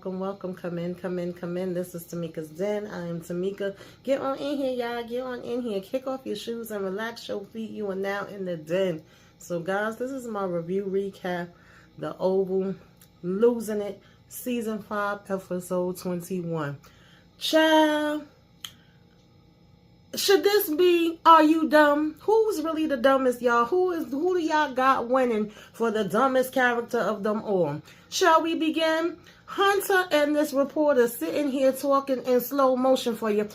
welcome, welcome. Come in, come in, come in. This is Tamika's Den. I am Tamika. Get on in here, y'all. Get on in here. Kick off your shoes and relax your feet. You are now in the den. So, guys, this is my review recap. The Oval, Losing It, Season 5, Episode 21. Child, should this be Are You Dumb? Who's really the dumbest, y'all? Who do y'all got winning for the dumbest character of them all? Shall we begin? Hunter and this reporter sitting here talking in slow motion for you,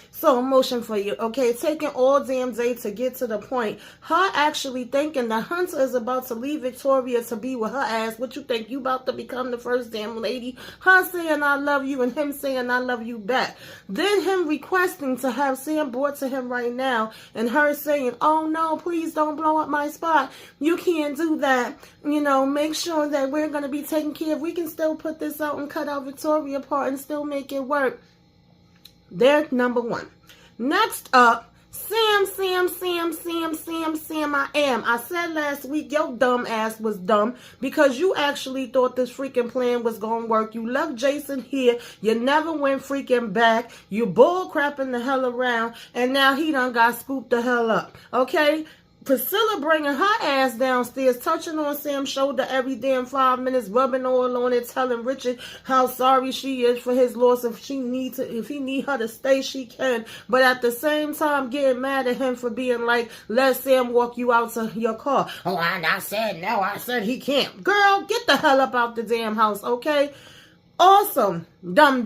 okay? Taking all damn day to get to the point. Her actually thinking that Hunter is about to leave Victoria to be with her ass. What you think? You about to become the first damn lady? Her saying I love you and him saying I love you back. Then him requesting to have Sam brought to him right now and her saying, oh no, please don't blow up my spot. You can't do that. You know, make sure that we're going to be taken care of. We can still put this out and cut out Victoria part and still make it work. They're number one. Next up, Sam, I am. I said last week your dumb ass was dumb because you actually thought this freaking plan was going to work. You left Jason here. You never went freaking back. You bull crapping the hell around and now he done got scooped the hell up. Okay? Priscilla bringing her ass downstairs, touching on Sam's shoulder every damn 5 minutes, rubbing oil on it, telling Richard how sorry she is for his loss. If he need her to stay, she can. But at the same time, getting mad at him for being like, let Sam walk you out to your car. Oh, I said no. I said he can't. Girl, get the hell up out the damn house, okay? Awesome. Dumb.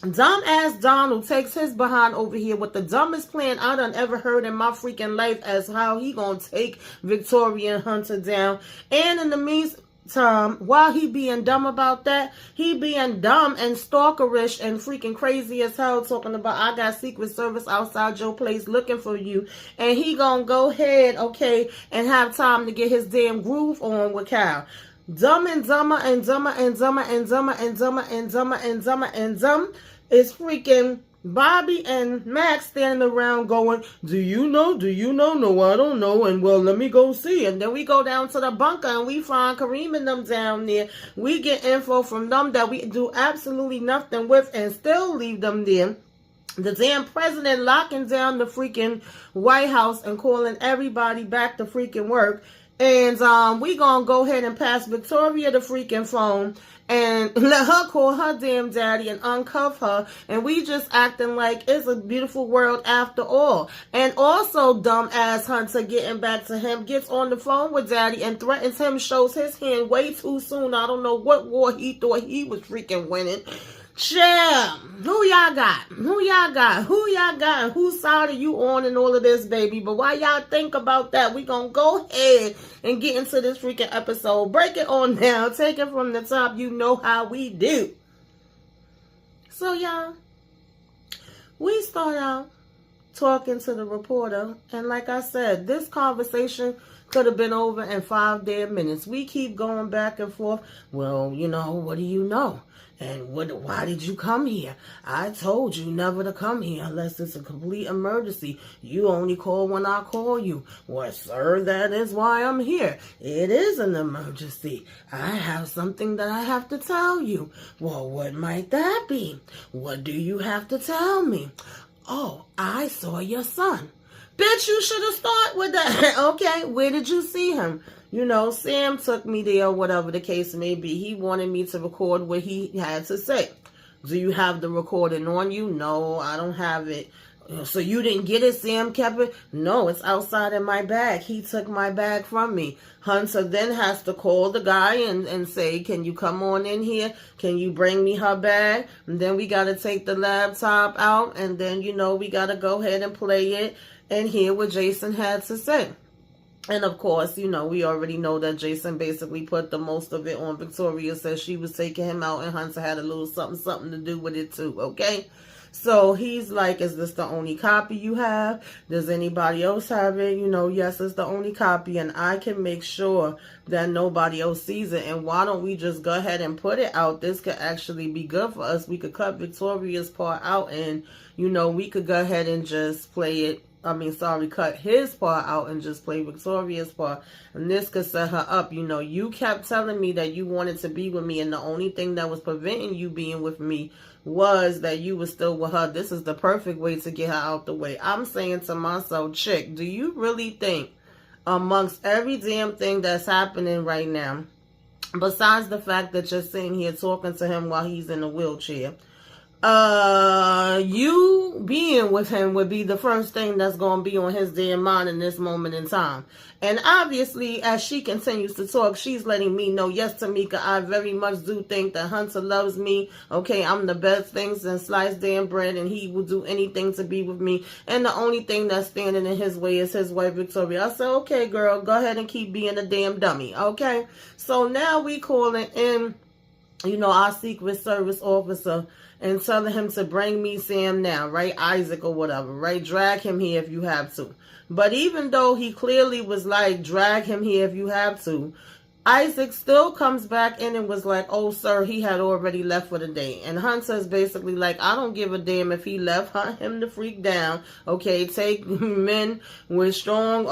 Dumb-ass Donald takes his behind over here with the dumbest plan I done ever heard in my freaking life as how he gonna take Victoria and Hunter down. And in the meantime, while he being dumb about that, he being dumb and stalkerish and freaking crazy as hell talking about I got Secret Service outside your place looking for you. And he gonna go ahead, okay, and have time to get his damn groove on with Cal. Dumb and dumber and dumber and dumber and dumber and dumber and dumber and dumber and dumb is freaking Bobby and Max standing around going, do you know? No, I don't know. And well, let me go see. And then we go down to the bunker and we find Kareem and them down there. We get info from them that we do absolutely nothing with and still leave them there. The damn president locking down the freaking White House and calling everybody back to freaking work. And we gonna go ahead and pass Victoria the freaking phone and let her call her damn daddy and uncuff her. And we just acting like it's a beautiful world after all. And also dumbass Hunter getting back to him, gets on the phone with daddy and threatens him, shows his hand way too soon. I don't know what war he thought he was freaking winning. Chill. Who y'all got? And whose side are you on in all of this, baby? But while y'all think about that, we gonna go ahead and get into this freaking episode. Break it on down. Take it from the top. You know how we do. So, y'all, we start out talking to the reporter. And like I said, this conversation could have been over in 5 damn minutes. We keep going back and forth. Well, you know, what do you know? And why did you come here? I told you never to come here unless it's a complete emergency. You only call when I call you. Well, sir, that is why I'm here. It is an emergency. I have something that I have to tell you. Well, what might that be? What do you have to tell me? Oh, I saw your son. Bitch, you should have started with that. Okay, where did you see him? You know, Sam took me there, whatever the case may be. He wanted me to record what he had to say. Do you have the recording on you? No, I don't have it. So you didn't get it? Sam kept it? No, it's outside in my bag. He took my bag from me. Hunter then has to call the guy and say, can you come on in here? Can you bring me her bag? And then we got to take the laptop out. And then, you know, we got to go ahead and play it and hear what Jason had to say. And of course, you know, we already know that Jason basically put the most of it on Victoria, says she was taking him out and Hunter had a little something to do with it too, okay? So he's like, is this the only copy you have? Does anybody else have it? You know, yes, it's the only copy and I can make sure that nobody else sees it. And why don't we just go ahead and put it out? This could actually be good for us. We could cut Victoria's part out and, you know, we could go ahead and just play it cut his part out and just play Victoria's part. And this could set her up. You know, you kept telling me that you wanted to be with me, and the only thing that was preventing you being with me was that you were still with her. This is the perfect way to get her out the way. I'm saying to myself, chick, do you really think amongst every damn thing that's happening right now, besides the fact that you're sitting here talking to him while he's in a wheelchair, you being with him would be the first thing that's going to be on his damn mind in this moment in time? And obviously, as she continues to talk, she's letting me know, yes, Tamika, I very much do think that Hunter loves me. Okay, I'm the best thing since sliced damn bread, and he will do anything to be with me. And the only thing that's standing in his way is his wife, Victoria. I said, okay, girl, go ahead and keep being a damn dummy, okay? So now we calling in, you know, our Secret Service officer and telling him to bring me Sam now, right? Isaac or whatever, right? Drag him here if you have to. But even though he clearly was like, drag him here if you have to, Isaac still comes back in and was like, oh, sir, he had already left for the day. And Hunter's basically like, I don't give a damn if he left. Hunt him the freak down. Okay, take men with strong,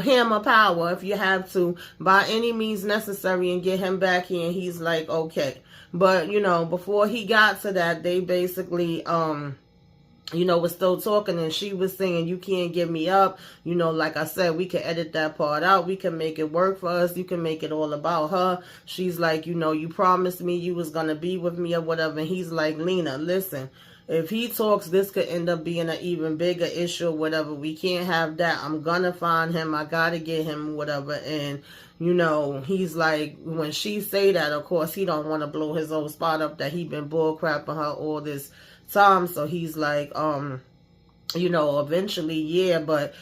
hammer power if you have to, by any means necessary, and get him back here. And he's like, okay. But, you know, before he got to that, they basically, was still talking, and she was saying, you can't give me up. You know, like I said, we can edit that part out. We can make it work for us. You can make it all about her. She's like, you promised me you was going to be with me or whatever. And he's like, Lena, listen, if he talks, this could end up being an even bigger issue or whatever. We can't have that. I'm going to find him. I got to get him, whatever. And, he's like, when she say that, of course, he don't want to blow his old spot up that he been bullcrapping her all this time. So he's like, eventually, yeah, but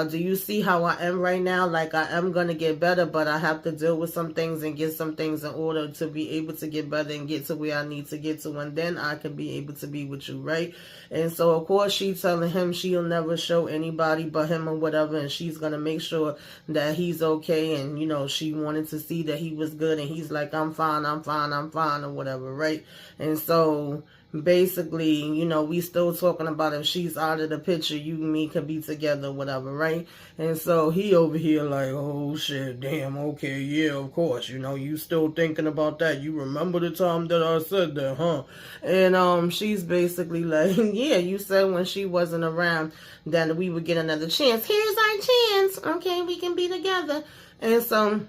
do you see how I am right now? Like, I am going to get better, but I have to deal with some things and get some things in order to be able to get better and get to where I need to get to, and then I can be able to be with you, right? And so, of course, she's telling him she'll never show anybody but him or whatever, and she's going to make sure that he's okay, and, she wanted to see that he was good, and he's like, I'm fine, or whatever, right? And so basically, we still talking about if she's out of the picture, you and me could be together, whatever, right? And so he over here like, oh shit, damn, okay, yeah, of course, you still thinking about that. You remember the time that I said that, huh? And she's basically like, yeah, you said when she wasn't around that we would get another chance. Here's our chance. Okay, we can be together. And so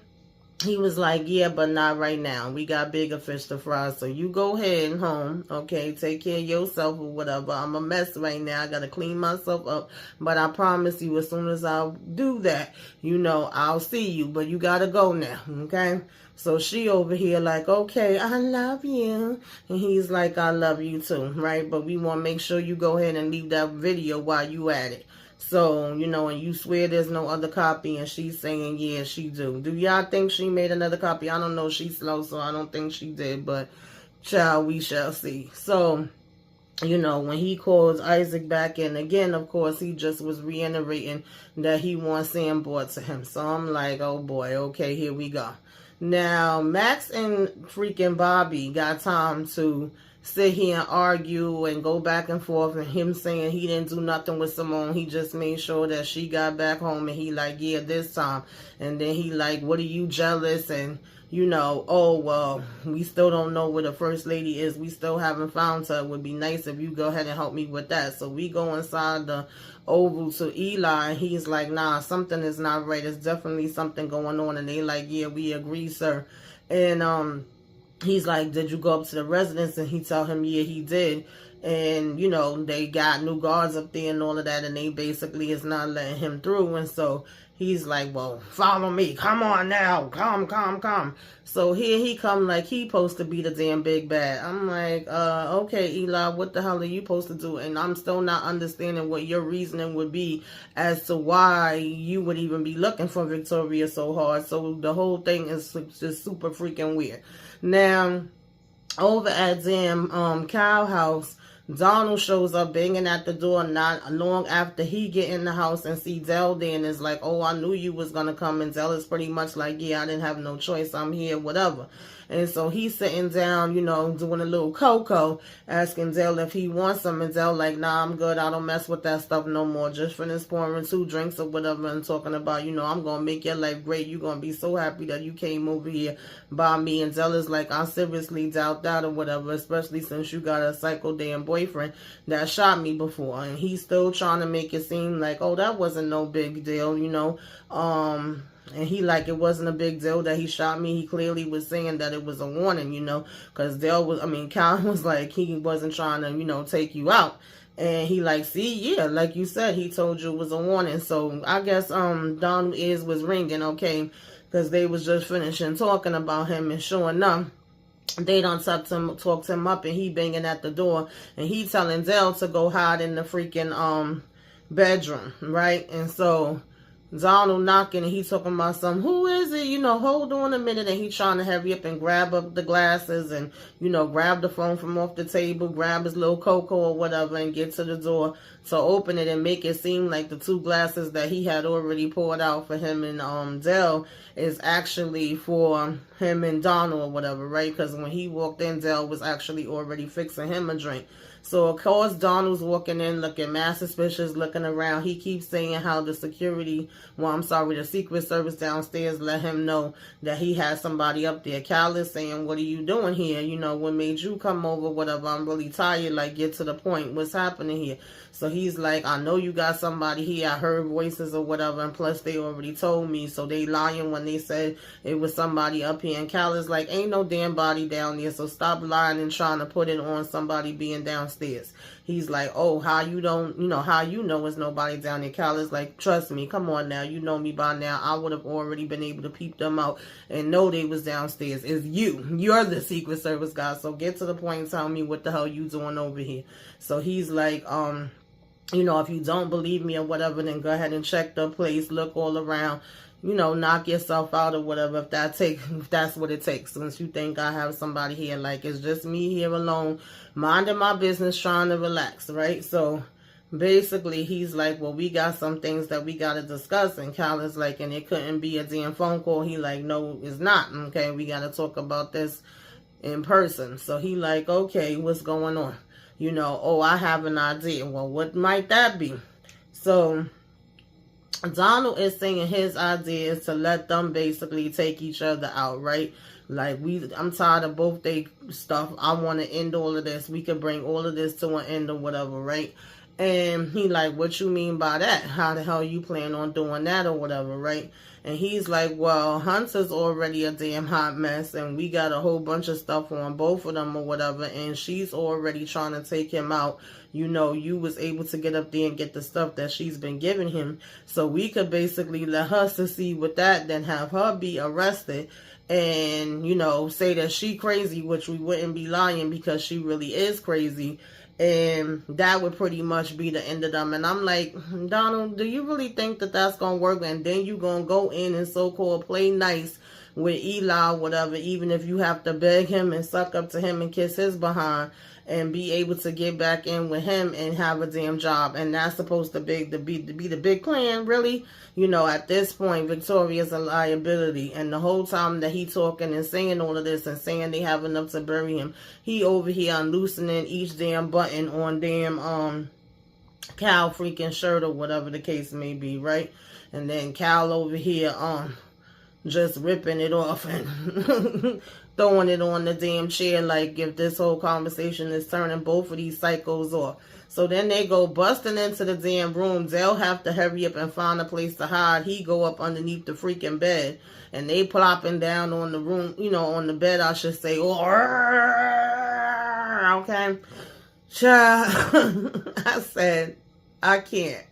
he was like, yeah, but not right now. We got bigger fish to fry. So you go ahead home, okay? Take care of yourself or whatever. I'm a mess right now. I got to clean myself up. But I promise you, as soon as I do that, I'll see you. But you got to go now, okay? So she over here like, okay, I love you. And he's like, I love you too, right? But we want to make sure you go ahead and leave that video while you at it. So, and you swear there's no other copy, and she's saying, yeah, she do. Do y'all think she made another copy? I don't know. She's slow, so I don't think she did, but child, we shall see. So, when he calls Isaac back in again, of course, he just was reiterating that he wants Sam brought to him. So I'm like, oh boy, okay, here we go. Now, Max and freaking Bobby got time to sit here and argue and go back and forth, and him saying he didn't do nothing with Simone. He just made sure that she got back home, and he like, yeah, this time. And then he like, what are you jealous? And oh, well, we still don't know where the first lady is. We still haven't found her. It would be nice if you go ahead and help me with that. So we go inside the Oval to Eli, and he's like, nah, something is not right. There's definitely something going on. And they like, yeah, we agree, sir. And he's like, did you go up to the residence? And he tell him, yeah, he did. And, they got new guards up there and all of that, and they basically is not letting him through. And so he's like, well, follow me. Come on now. Come. So here he come like he supposed to be the damn big bad. I'm like, okay, Eli, what the hell are you supposed to do? And I'm still not understanding what your reasoning would be as to why you would even be looking for Victoria so hard. So the whole thing is just super freaking weird. Now, over at damn Cow House, Donald shows up banging at the door not long after he get in the house and see Dell there, and is like, oh, I knew you was going to come. And Dell is pretty much like, yeah, I didn't have no choice. I'm here, whatever. And so he's sitting down, you know, doing a little cocoa, asking Dale if he wants some. And Dale like, nah, I'm good. I don't mess with that stuff no more. Just finished pouring 2 drinks or whatever and talking about, you know, I'm going to make your life great. You're going to be so happy that you came over here by me. And Dale is like, I seriously doubt that or whatever, especially since you got a psycho damn boyfriend that shot me before. And he's still trying to make it seem like, oh, that wasn't no big deal, you know. And he like, it wasn't a big deal that he shot me. He clearly was saying that it was a warning, you know, because Cal was like, he wasn't trying to, you know, take you out. And he like, see, yeah, like you said, he told you it was a warning. So I guess Donald ears was ringing, okay, because they was just finishing talking about him. And sure enough, they done talked him up, and he banging at the door, and he telling Dale to go hide in the freaking bedroom, right? And so Donald knocking, and he talking about something. Who is it? You know, hold on a minute. And he trying to hurry up and grab up the glasses and, you know, grab the phone from off the table, grab his little cocoa or whatever, and get to the door to open it and make it seem like the 2 glasses that he had already poured out for him and Dale is actually for him and Donald or whatever, right? Because when he walked in, Dale was actually already fixing him a drink. So, of course, Donald's walking in looking mad suspicious, looking around. He keeps saying how the Secret Service downstairs let him know that he had somebody up there. Cal is saying, what are you doing here? You know, what made you come over? Whatever, I'm really tired. Like, get to the point. What's happening here? So he's like, I know you got somebody here. I heard voices or whatever. And plus, they already told me. So they lying when they said it was somebody up here. And Cal is like, ain't no damn body down there. So stop lying and trying to put it on somebody being downstairs. He's like, oh, how you know it's nobody down there? Cal is like, trust me, come on now, you know me by now. I would have already been able to peep them out and know they was downstairs. It's you're the Secret Service guy, so get to the point and tell me what the hell you doing over here. So he's like, you know, if you don't believe me or whatever, then go ahead and check the place, look all around, you know, knock yourself out or whatever, if that's what it takes. Since you think I have somebody here, like, it's just me here alone, minding my business, trying to relax, right? So basically he's like, well, we got some things that we got to discuss. And Cal is like, and it couldn't be a damn phone call. He like, no, it's not. Okay, we got to talk about this in person. So he like, okay, what's going on? You know, oh, I have an idea. Well, what might that be? So Donald is saying his idea is to let them basically take each other out, right? Like, I'm tired of both they stuff. I want to end all of this. We could bring all of this to an end or whatever, right? And he like, what you mean by that? How the hell you plan on doing that or whatever, right? And he's like, well, Hunter's already a damn hot mess, and we got a whole bunch of stuff on both of them or whatever, and she's already trying to take him out. You know, you was able to get up there and get the stuff that she's been giving him. So we could basically let her succeed with that, then have her be arrested and, you know, say that she crazy, which we wouldn't be lying because she really is crazy. And that would pretty much be the end of them. And I'm like, Donald, do you really think that that's going to work? And then you going to go in and so-called play nice with Eli or whatever, even if you have to beg him and suck up to him and kiss his behind and be able to get back in with him and have a damn job. And that's supposed to be the big plan, really? You know, at this point, Victoria's a liability. And the whole time that he talking and saying all of this and saying they have enough to bury him, he over here unloosening each damn button on damn Cal freaking shirt or whatever the case may be, right? And then Cal over here just ripping it off and throwing it on the damn chair, like if this whole conversation is turning both of these psychos off. So then they go busting into the damn room. They'll have to hurry up and find a place to hide. He go up underneath the freaking bed, and they plopping down on the room, you know, on the bed, I should say. Okay. Child, I said, I can't.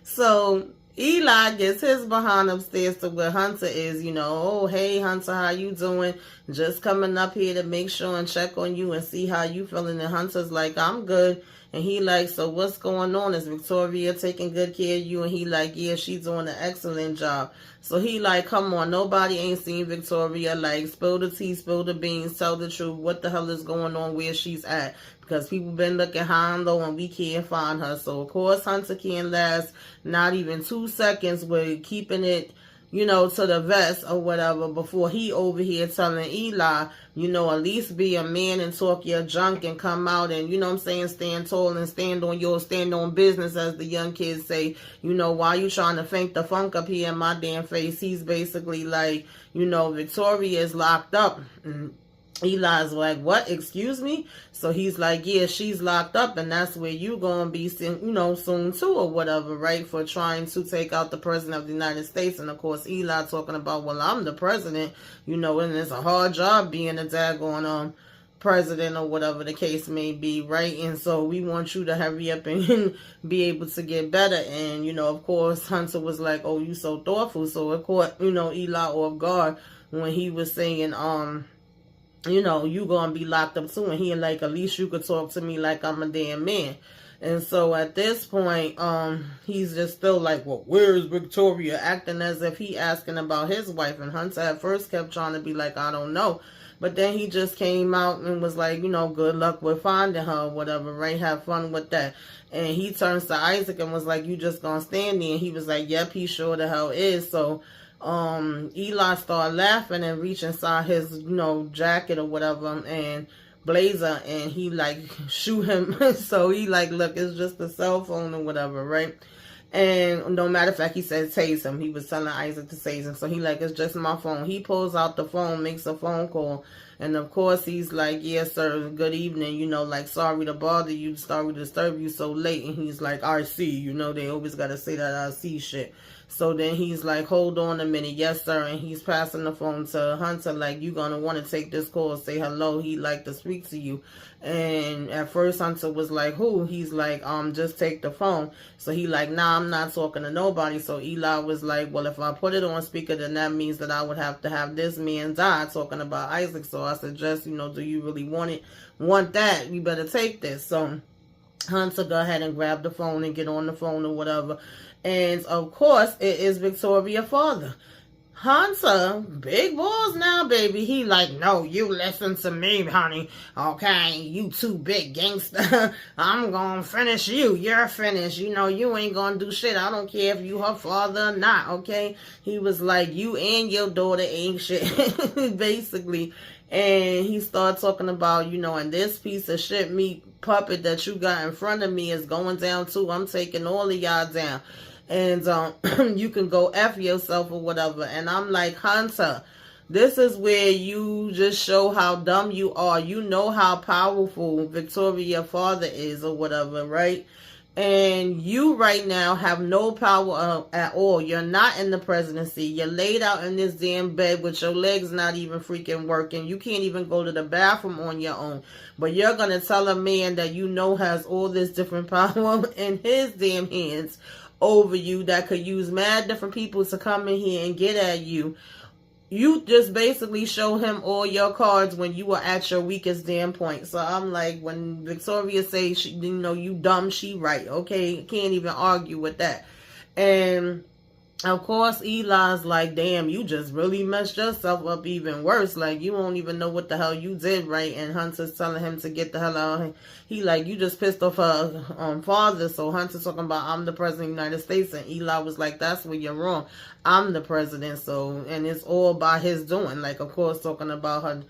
So Eli gets his behind upstairs to where Hunter is, you know. Oh, hey, Hunter, how you doing? Just coming up here to make sure and check on you and see how you feeling. And Hunter's like, I'm good. And he like, so what's going on? Is Victoria taking good care of you? And he like, yeah, she's doing an excellent job. So he like, come on, nobody ain't seen Victoria. Like, spill the tea, spill the beans, tell the truth. What the hell is going on where she's at? Because people been looking high and low and we can't find her. So, of course, Hunter can't last not even 2 seconds with keeping it, to the vest or whatever, before he over here telling Eli, at least be a man and talk your junk and come out and, stand tall and stand on business, as the young kids say. Why you trying to fake the funk up here in my damn face? He's basically like, Victoria is locked up. Eli's like, what? Excuse me? So he's like, yeah, she's locked up, and that's where you gonna be, soon too, or whatever, right? For trying to take out the president of the United States. And of course, Eli talking about, well, I'm the president, and it's a hard job being a daggone president or whatever the case may be, right? And so we want you to hurry up and be able to get better. And of course, Hunter was like, oh, you so thoughtful. So it caught Eli off guard when he was saying, you gonna be locked up too. And he like, at least you could talk to me like I'm a damn man. And so at this point, he's just still like, well, where's Victoria? Acting as if he asking about his wife. And Hunter at first kept trying to be like, I don't know. But then he just came out and was like, good luck with finding her or whatever, right? Have fun with that. And he turns to Isaac and was like, you just gonna stand there? And he was like, yep, he sure the hell is. So Eli started laughing and reached inside his, jacket or whatever and blazer, and he like shoot him. So he like, look, it's just a cell phone or whatever, right? And no matter of fact, he said tase him. He was telling Isaac to tase him. So he like, it's just my phone. He pulls out the phone, makes a phone call. And of course, he's like, yes, sir, good evening. Like, sorry to bother you, sorry to disturb you so late. And he's like, RC, they always got to say that RC shit. So then he's like, hold on a minute. Yes, sir. And he's passing the phone to Hunter, like, you going to want to take this call, say hello. He'd like to speak to you. And at first Hunter was like, who? He's like, just take the phone. So he like, nah, I'm not talking to nobody. So Eli was like, well, if I put it on speaker, then that means that I would have to have this man die, talking about Isaac. So I suggest, do you really want that? You better take this. So Hunter go ahead and grab the phone and get on the phone or whatever. And of course, it is Victoria's father. Hunter, big balls now, baby. He like, no, you listen to me, honey. Okay, you too big gangster. I'm gonna finish you. You're finished. You ain't gonna do shit. I don't care if you her father or not, okay? He was like, you and your daughter ain't shit, basically. And he started talking about, and this piece of shit meat puppet that you got in front of me is going down too. I'm taking all of y'all down. And you can go F yourself or whatever. And I'm like, Hunter, this is where you just show how dumb you are. You know how powerful Victoria's father is or whatever, right? And you right now have no power at all. You're not in the presidency. You're laid out in this damn bed with your legs not even freaking working. You can't even go to the bathroom on your own. But you're going to tell a man that has all this different power in his damn hands over you that could use mad different people to come in here and get at you. You just basically show him all your cards when you were at your weakest damn point. So I'm like, when Victoria says, you dumb, she right. Okay, can't even argue with that. And of course, Eli's like, damn, you just really messed yourself up even worse. Like, you won't even know what the hell you did, right? And Hunter's telling him to get the hell out. He like, you just pissed off her father. So Hunter's talking about, I'm the president of the United States. And Eli was like, that's where you're wrong. I'm the president. So, and it's all by his doing. Like, of course, talking about her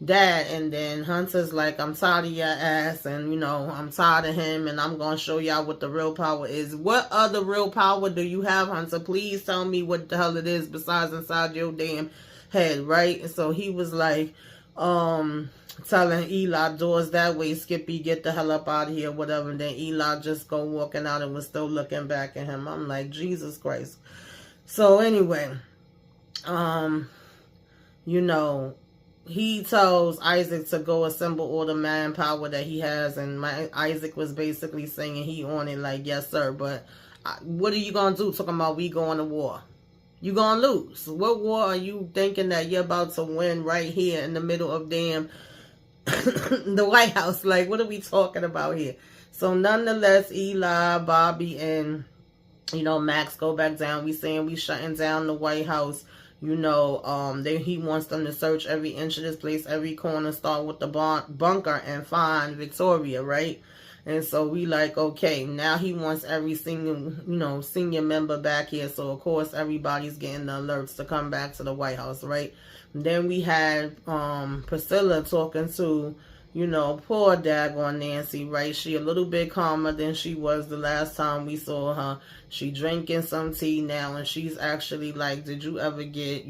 dad. And then Hunter's like, I'm tired of your ass, and I'm tired of him, and I'm gonna show y'all what the real power is. What other real power do you have, Hunter? Please tell me what the hell it is besides inside your damn head, right? And so he was like, telling Eli, doors that way, Skippy, get the hell up out of here, whatever. And then Eli just go walking out and was still looking back at him. I'm like, Jesus Christ. So anyway, he tells Isaac to go assemble all the manpower that he has, and Isaac was basically saying he on it like, yes, sir, but what are you going to do talking about we going to war? You going to lose. What war are you thinking that you're about to win right here in the middle of damn the White House? Like, what are we talking about here? So nonetheless, Eli, Bobby, and, Max go back down. We saying we shutting down the White House. He wants them to search every inch of this place, every corner, start with the bunker and find Victoria, right? And so we like, okay, now he wants every single, senior member back here. So of course everybody's getting the alerts to come back to the White House, right? And then we had Priscilla talking to, poor daggone Nancy, right? She a little bit calmer than she was the last time we saw her. She drinking some tea now, and she's actually like, did you ever get,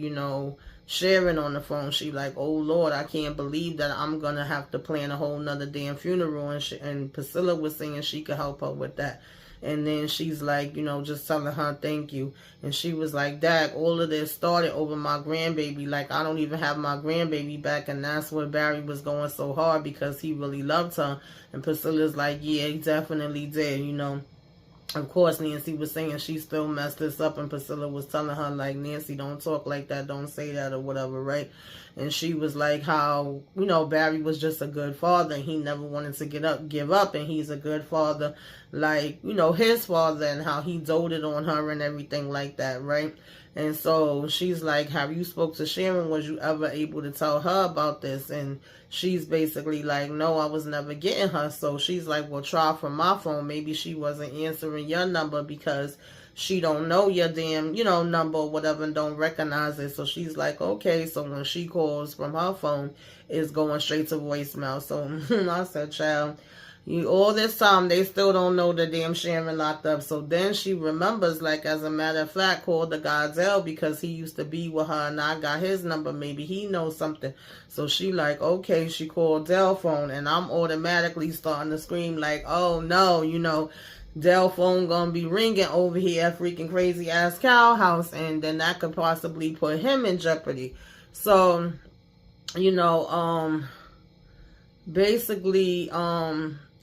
Sharon on the phone? She like, oh Lord, I can't believe that I'm gonna have to plan a whole nother damn funeral. And Priscilla was saying she could help her with that. And then she's like, just telling her thank you. And she was like, Dad, all of this started over my grandbaby. Like, I don't even have my grandbaby back. And that's where Barry was going so hard, because he really loved her. And Priscilla's like, yeah, he definitely did, Of course, Nancy was saying she still messed this up, and Priscilla was telling her, like, Nancy, don't talk like that, don't say that, or whatever, right? And she was like, how, Barry was just a good father, and he never wanted to give up, and he's a good father, like, his father, and how he doted on her and everything like that, right? And so she's like, have you spoke to Sharon? Was you ever able to tell her about this? And she's basically like, no, I was never getting her. So she's like, well, try from my phone. Maybe she wasn't answering your number because she don't know your damn, number or whatever, and don't recognize it. So she's like, okay. So when she calls from her phone, it's going straight to voicemail. So I said, child, all this time, they still don't know the damn Sharon locked up. So then she remembers, like, as a matter of fact, called the guy Dell, because he used to be with her and I got his number. Maybe he knows something. So she like, okay, she called Dell phone, and I'm automatically starting to scream like, oh no, Dell phone gonna be ringing over here at freaking crazy ass cow house, and then that could possibly put him in jeopardy. So, basically,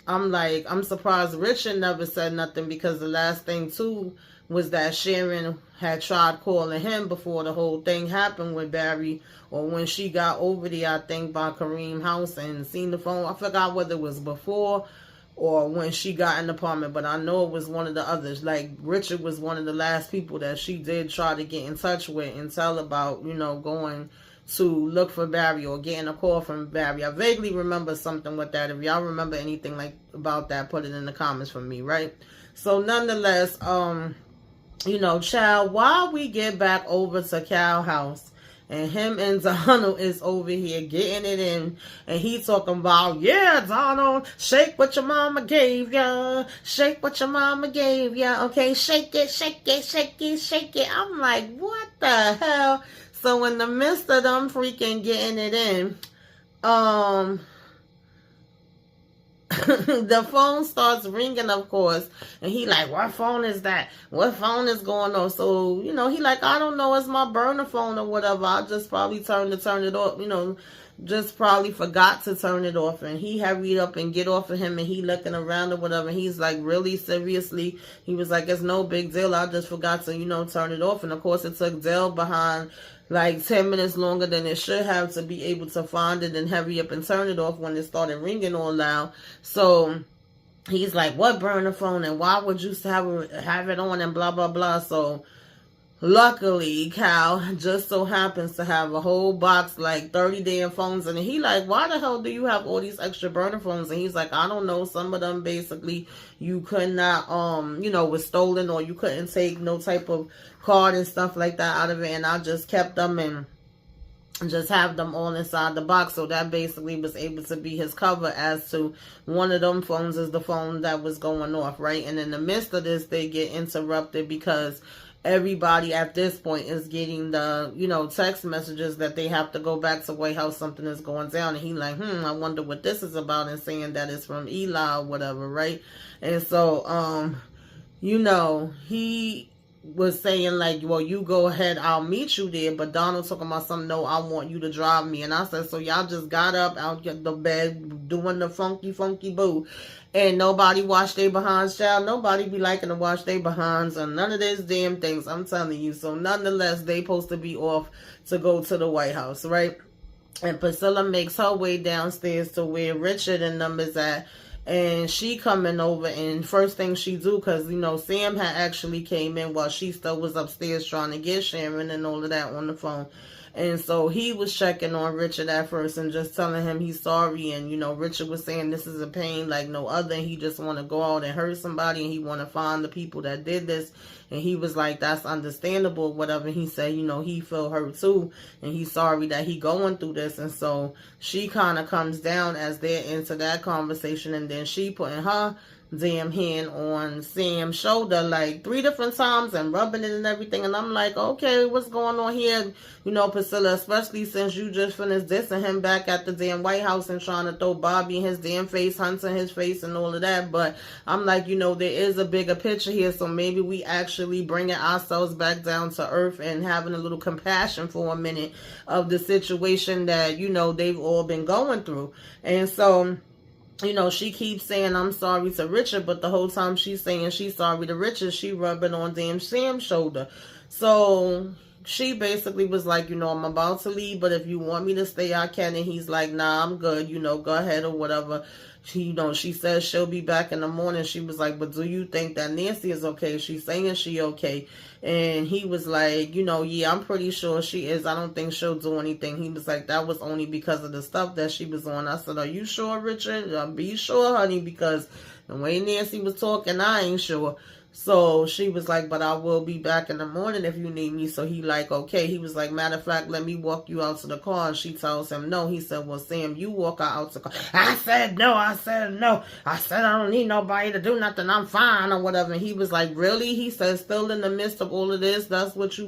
I'm like, I'm surprised Richard never said nothing, because the last thing too was that Sharon had tried calling him before the whole thing happened with Barry, or when she got over there, I think, by Kareem's house and seen the phone. I forgot whether it was before or when she got in the apartment, but I know it was one of the others. Like, Richard was one of the last people that she did try to get in touch with and tell about, going to look for Barry or getting a call from Barry. I vaguely remember something with that. If y'all remember anything like about that, put it in the comments for me, right? So nonetheless, child, while we get back over to Cow House, and him and Donald is over here getting it in, and he talking about, yeah, Donald, shake what your mama gave ya, shake what your mama gave ya, okay, shake it, shake it, shake it, shake it. I'm like, what the hell? So in the midst of them freaking getting it in, the phone starts ringing, of course, and he like, what phone is that? What phone is going on? So, he like, I don't know, it's my burner phone or whatever. I just probably turn it off, just probably forgot to turn it off. And he hurried up and get off of him, and he looking around or whatever. And he's like, really, seriously? He was like, it's no big deal. I just forgot to, turn it off. And of course, it took Dale behind like 10 minutes longer than it should have to be able to find it and hurry up and turn it off when it started ringing all loud. So he's like, what burner phone, and why would you have it on, and blah, blah, blah. So luckily, Cal just so happens to have a whole box, like 30 damn phones. And he like, why the hell do you have all these extra burner phones? And he's like, I don't know. Some of them basically you could not, was stolen, or you couldn't take no type of card and stuff like that out of it. And I just kept them and just have them all inside the box. So that basically was able to be his cover as to one of them phones is the phone that was going off, right? And in the midst of this, they get interrupted because everybody at this point is getting the, text messages that they have to go back to White House. Something is going down. And he like, I wonder what this is about, and saying that it's from Eli or whatever, right? And so, he was saying like, well, you go ahead, I'll meet you there. But Donald talking about something, no, I want you to drive me. And I said, so y'all just got up out the bed doing the funky boo, and nobody washed their behinds, child. Nobody be liking to wash their behinds and none of these damn things, I'm telling you. So nonetheless, they supposed to be off to go to the White House, right? And Priscilla makes her way downstairs to where Richard and them is at. And she coming over, and first thing she do, because, Sam had actually came in while she still was upstairs trying to get Sharon and all of that on the phone. And so he was checking on Richard at first and just telling him he's sorry. And, Richard was saying this is a pain like no other. And he just want to go out and hurt somebody. And he want to find the people that did this. And he was like, that's understandable, whatever. He said, he feel hurt too. And he's sorry that he going through this. And so she kind of comes down as they're into that conversation. And then she putting her damn hand on Sam's shoulder like 3 different times and rubbing it and everything. And I'm like, okay, what's going on here? Priscilla, especially since you just finished dissing him back at the damn White House and trying to throw Bobby in his damn face, Hunter in his face and all of that. But I'm like, there is a bigger picture here. So maybe we actually bringing ourselves back down to earth and having a little compassion for a minute of the situation that, they've all been going through. And so, she keeps saying, I'm sorry to Richard, but the whole time she's saying she's sorry to Richard, she rubbing on damn Sam's shoulder. So she basically was like, I'm about to leave, but if you want me to stay, I can. And he's like, nah, I'm good, go ahead or whatever. She says she'll be back in the morning. She was like, but do you think that Nancy is okay? She's saying she okay. And he was like, yeah, I'm pretty sure she is. I don't think she'll do anything. He was like, that was only because of the stuff that she was on. I said, are you sure, Richard? Be sure, honey, because the way Nancy was talking, I ain't sure. So she was like, but I will be back in the morning if you need me. So he like, okay. He was like, matter of fact, let me walk you out to the car. And she tells him no. He said, well, Sam, you walk out to the car. I said no. I said I don't need nobody to do nothing. I'm fine or whatever. And he was like, really? He said, still in the midst of all of this, that's what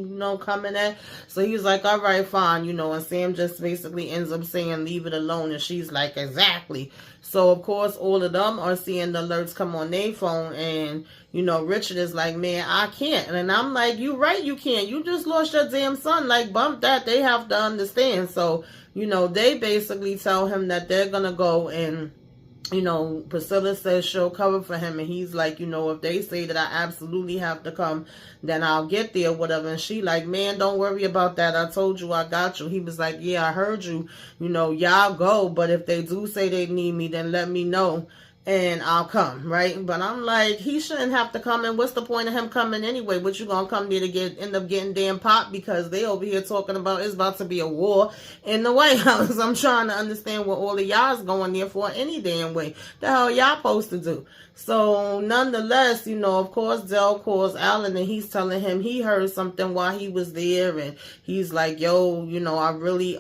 coming at? So he was like, all right, fine, and Sam just basically ends up saying, leave it alone. And she's like, exactly. So, of course, all of them are seeing the alerts come on their phone. And, Richard is like, man, I can't. And I'm like, you right, you can't. You just lost your damn son. Like, bump that. They have to understand. So, they basically tell him that they're going to go and, Priscilla says she'll cover for him. And he's like, if they say that I absolutely have to come, then I'll get there, whatever. And she like, man, don't worry about that. I told you I got you. He was like, yeah, I heard you. Y'all go. But if they do say they need me, then let me know and I'll come, right? But I'm like, he shouldn't have to come. And what's the point of him coming anyway? What you gonna come there to end up getting damn popped? Because they over here talking about it's about to be a war in the White House. I'm trying to understand what all of y'all's going there for any damn way. The hell y'all supposed to do? So nonetheless, of course, Dell calls Alan and he's telling him he heard something while he was there. And he's like, yo, I really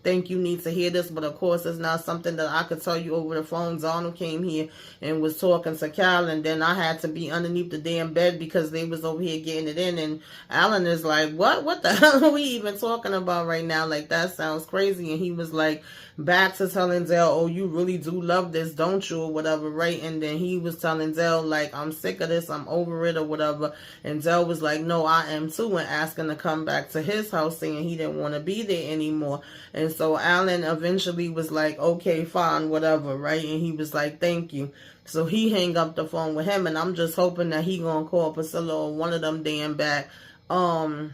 think you need to hear this. But of course, it's not something that I could tell you over the phone. Donald came here and was talking to Cal. And then I had to be underneath the damn bed because they was over here getting it in. And Alan is like, what the hell are we even talking about right now? Like, that sounds crazy. And he was like, back to telling Dell, oh, you really do love this, don't you, or whatever, right? And then he was telling Dell, like, I'm sick of this, I'm over it, or whatever. And Dell was like, no, I am too, and asking to come back to his house, saying he didn't want to be there anymore. And so Alan eventually was like, okay, fine, whatever, right? And he was like, thank you. So he hang up the phone with him, and I'm just hoping that he gonna call Priscilla or one of them damn back, to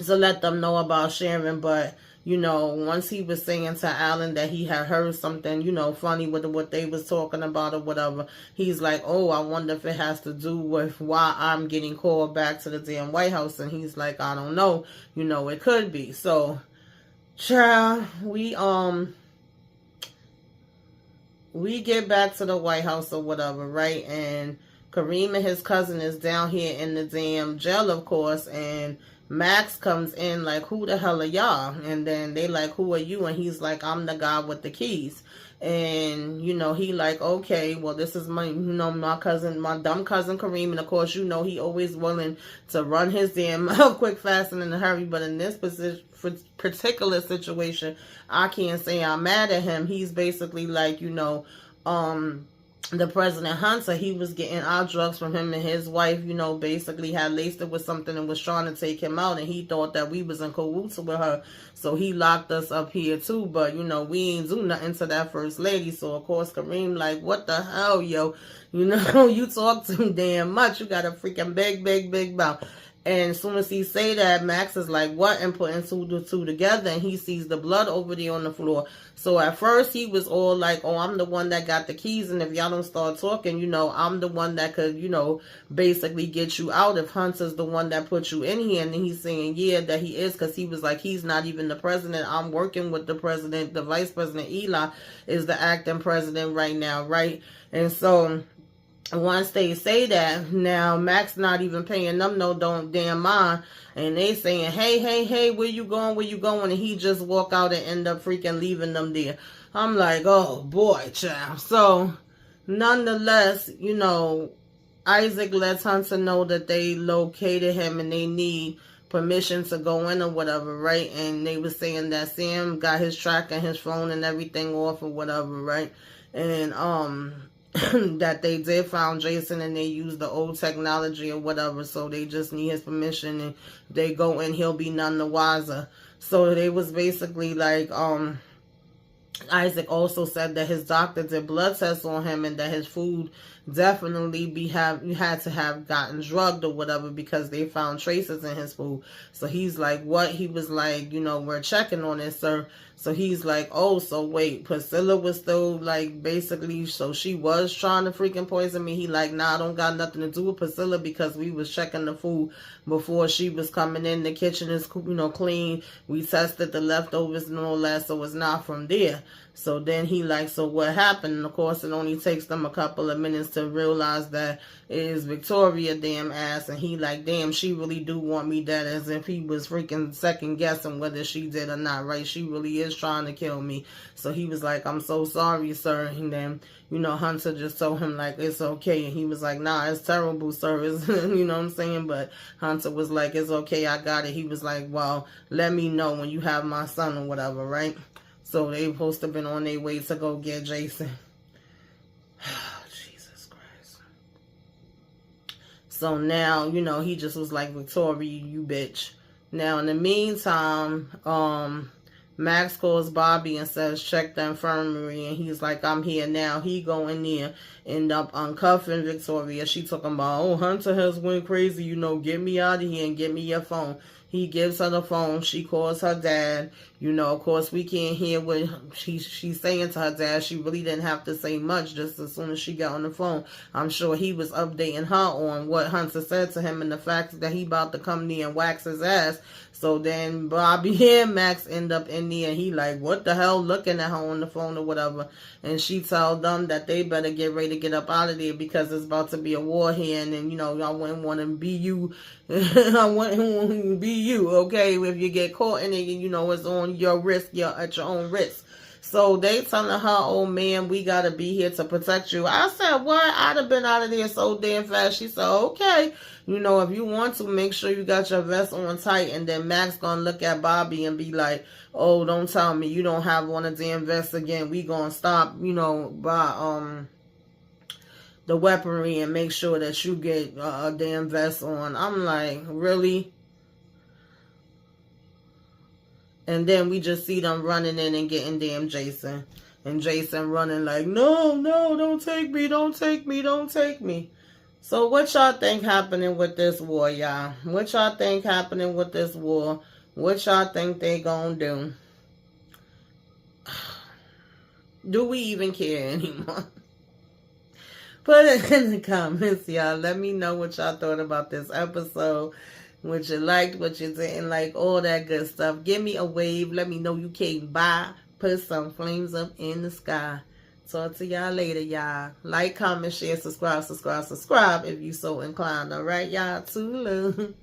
let them know about Sharon. But once he was saying to Alan that he had heard something, funny with what they was talking about or whatever, he's like, oh, I wonder if it has to do with why I'm getting called back to the damn White House. And he's like, I don't know, it could be. So, child, we get back to the White House or whatever, right? And Kareem and his cousin is down here in the damn jail, of course, and Max comes in like, who the hell are y'all? And then they like, who are you? And he's like, I'm the guy with the keys. And, he like, okay, well, this is my, my cousin, my dumb cousin Kareem. And of course, he always willing to run his damn mouth quick, fast, and in a hurry. But in this particular situation, I can't say I'm mad at him. He's basically like, the President Hunter, he was getting our drugs from him, and his wife, basically had laced it with something and was trying to take him out, and he thought that we was in cahoots with her, so he locked us up here too. But we ain't do nothing to that first lady. So of course Kareem like, what the hell, yo, you talk too damn much, you got a freaking big mouth. And as soon as he say that, Max is like, what? And putting two to two together, and he sees the blood over there on the floor. So at first he was all like, oh, I'm the one that got the keys, and if y'all don't start talking, I'm the one that could, basically get you out if Hunter's the one that put you in here. And then he's saying, yeah, that he is, because he was like, he's not even the president. I'm working with the president. The vice president, Eli, is the acting president right now, right? And so once they say that, now Max not even paying them no don't damn mind, and they saying, hey, where you going, and he just walk out and end up freaking leaving them there. I'm like, oh boy, child. So nonetheless, Isaac lets Hunter know that they located him and they need permission to go in or whatever, right? And they were saying that Sam got his track and his phone and everything off or whatever, right? And that they did found Jason and they used the old technology or whatever, so they just need his permission, and they go in, he'll be none the wiser. So they was basically like, Isaac also said that his doctor did blood tests on him and that his food definitely had to have gotten drugged or whatever, because they found traces in his food. So he's like, what? He was like, we're checking on it, sir. So he's like, oh, so wait, Priscilla was still like, basically, so she was trying to freaking poison me. He like, nah, I don't got nothing to do with Priscilla, because we was checking the food before she was coming in. The kitchen is, clean. We tested the leftovers and all that, so it's not from there. So then he like, so what happened? And of course, it only takes them a couple of minutes to realize that it is Victoria damn ass. And he like, damn, she really do want me dead, as if he was freaking second guessing whether she did or not, right? She really is trying to kill me. So he was like, I'm so sorry, sir. And then, Hunter just told him like, it's okay. And he was like, nah, it's terrible, sir. You know what I'm saying? But Hunter was like, it's okay, I got it. He was like, well, let me know when you have my son or whatever, right? So they supposed to have been on their way to go get Jason. Jesus Christ. So now, he just was like, Victoria, you bitch. Now, in the meantime, Max calls Bobby and says, check the infirmary. And he's like, I'm here now. He go in there, end up uncuffing Victoria. She talking about, oh, Hunter has went crazy. Get me out of here and get me your phone. He gives her the phone. She calls her dad. Of course, we can't hear what she's saying to her dad. She really didn't have to say much. Just as soon as she got on the phone, I'm sure he was updating her on what Hunter said to him and the fact that he about to come near and wax his ass. So then Bobby and Max end up in there, and he like, what the hell, looking at her on the phone or whatever. And she tell them that they better get ready to get up out of there, because it's about to be a war here, and then, y'all wouldn't want to be you. I wouldn't want to be you, okay? If you get caught in it, it's on your risk, you're at your own risk. So they telling her, oh man, we got to be here to protect you. I said, what? I'd have been out of there so damn fast. She said, okay. If you want to, make sure you got your vest on tight. And then Max going to look at Bobby and be like, oh, don't tell me you don't have on a damn vest again. We going to stop, by the weaponry and make sure that you get a damn vest on. I'm like, really? And then we just see them running in and getting damn Jason. And Jason running like, no, don't take me, don't take me, don't take me. So what y'all think happening with this war, y'all? What y'all think happening with this war? What y'all think they gonna do? Do we even care anymore? Put it in the comments, y'all. Let me know what y'all thought about this episode. What you liked, what you didn't like, all that good stuff. Give me a wave. Let me know you came by. Put some flames up in the sky. Talk to y'all later, y'all. Like, comment, share, subscribe if you so inclined. All right, y'all. Toodaloo.